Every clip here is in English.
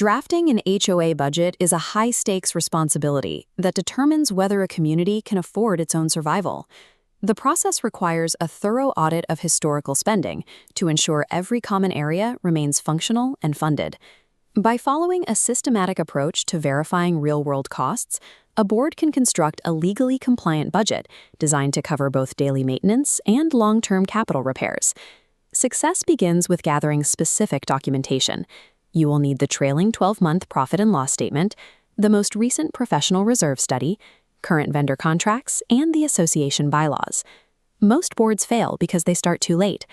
Drafting an HOA budget is a high-stakes responsibility that determines whether a community can afford its own survival. The process requires a thorough audit of historical spending to ensure every common area remains functional and funded. By following a systematic approach to verifying real-world costs, a board can construct a legally compliant budget designed to cover both daily maintenance and long-term capital repairs. Success begins with gathering specific documentation. You will need the trailing 12-month profit and loss statement, the most recent professional reserve study, current vendor contracts, and the association bylaws. Most boards fail because they start too late.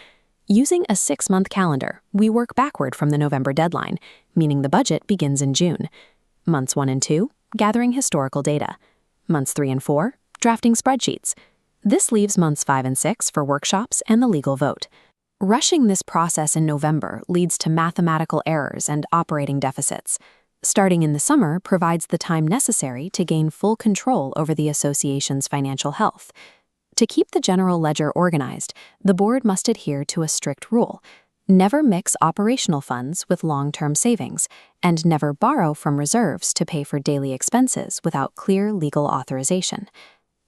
Using a 6-month calendar, we work backward from the November deadline, meaning the budget begins in June. Months 1 and 2, gathering historical data. Months 3 and 4, drafting spreadsheets. This leaves months 5 and 6 for workshops and the legal vote. Rushing this process in November leads to mathematical errors and operating deficits. Starting in the summer provides the time necessary to gain full control over the association's financial health. To keep the general ledger organized, the board must adhere to a strict rule: never mix operational funds with long-term savings, and never borrow from reserves to pay for daily expenses without clear legal authorization.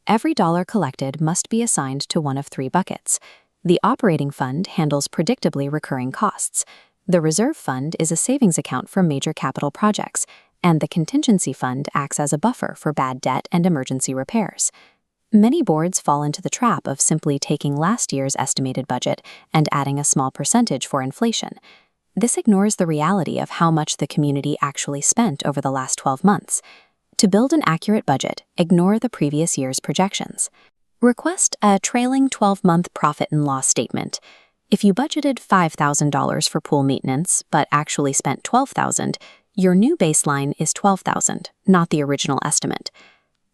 Every dollar collected must be assigned to one of 3 buckets. The operating fund handles predictably recurring costs. The reserve fund is a savings account for major capital projects, and the contingency fund acts as a buffer for bad debt and emergency repairs. Many boards fall into the trap of simply taking last year's estimated budget and adding a small percentage for inflation. This ignores the reality of how much the community actually spent over the last 12 months. To build an accurate budget, ignore the previous year's projections. Request a trailing 12-month profit and loss statement. If you budgeted $5,000 for pool maintenance but actually spent $12,000, your new baseline is $12,000, not the original estimate.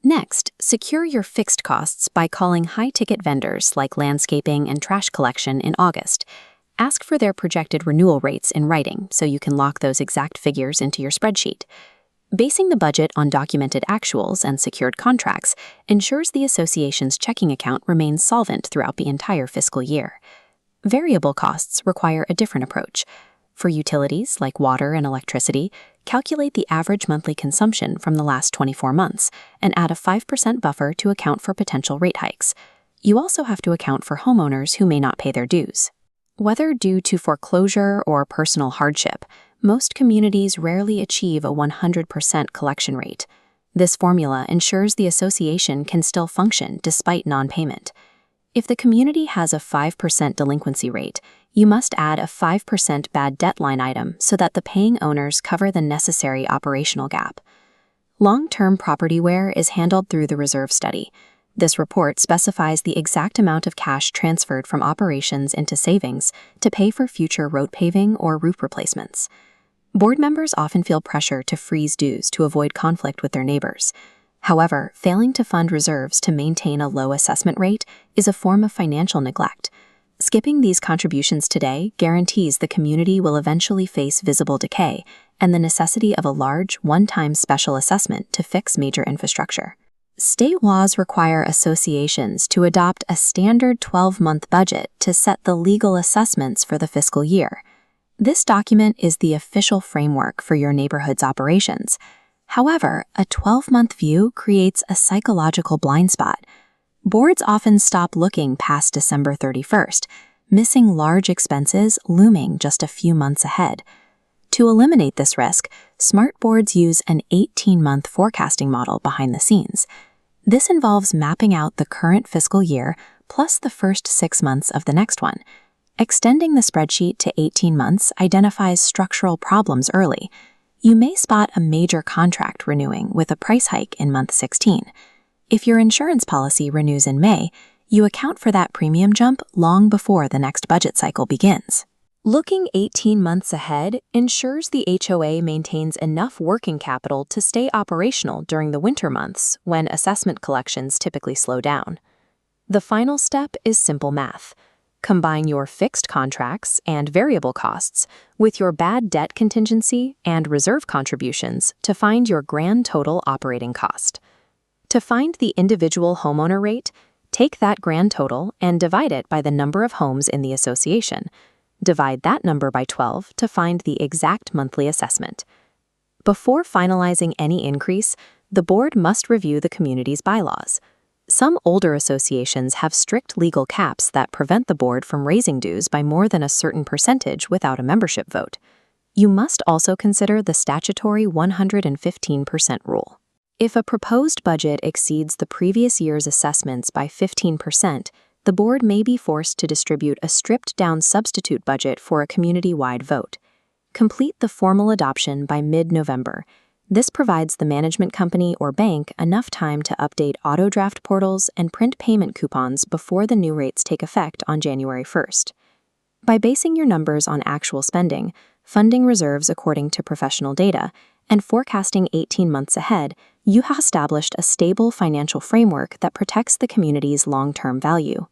Next, secure your fixed costs by calling high-ticket vendors like landscaping and trash collection in August. Ask for their projected renewal rates in writing so you can lock those exact figures into your spreadsheet. Basing the budget on documented actuals and secured contracts ensures the association's checking account remains solvent throughout the entire fiscal year. Variable costs require a different approach. For utilities like water and electricity, calculate the average monthly consumption from the last 24 months and add a 5% buffer to account for potential rate hikes. You also have to account for homeowners who may not pay their dues. Whether due to foreclosure or personal hardship, most communities rarely achieve a 100% collection rate. This formula ensures the association can still function despite non-payment. If the community has a 5% delinquency rate, you must add a 5% bad debt line item so that the paying owners cover the necessary operational gap. Long-term property wear is handled through the reserve study. This report specifies the exact amount of cash transferred from operations into savings to pay for future road paving or roof replacements. Board members often feel pressure to freeze dues to avoid conflict with their neighbors. However, failing to fund reserves to maintain a low assessment rate is a form of financial neglect. Skipping these contributions today guarantees the community will eventually face visible decay and the necessity of a large, one-time special assessment to fix major infrastructure. State laws require associations to adopt a standard 12-month budget to set the legal assessments for the fiscal year. This document is the official framework for your neighborhood's operations. However, a 12-month view creates a psychological blind spot. Boards often stop looking past December 31st, missing large expenses looming just a few months ahead. To eliminate this risk, smart boards use an 18-month forecasting model behind the scenes. This involves mapping out the current fiscal year plus the first 6 months of the next one. Extending the spreadsheet to 18 months identifies structural problems early. You may spot a major contract renewing with a price hike in month 16. If your insurance policy renews in May, you account for that premium jump long before the next budget cycle begins. Looking 18 months ahead ensures the HOA maintains enough working capital to stay operational during the winter months when assessment collections typically slow down. The final step is simple math. Combine your fixed contracts and variable costs with your bad debt contingency and reserve contributions to find your grand total operating cost. To find the individual homeowner rate, take that grand total and divide it by the number of homes in the association. Divide that number by 12 to find the exact monthly assessment. Before finalizing any increase, the board must review the community's bylaws. Some older associations have strict legal caps that prevent the board from raising dues by more than a certain percentage without a membership vote. You must also consider the statutory 115% rule. If a proposed budget exceeds the previous year's assessments by 15%, the board may be forced to distribute a stripped-down substitute budget for a community-wide vote. Complete the formal adoption by mid-November. This provides the management company or bank enough time to update auto-draft portals and print payment coupons before the new rates take effect on January 1st. By basing your numbers on actual spending, funding reserves according to professional data, and forecasting 18 months ahead, you have established a stable financial framework that protects the community's long-term value.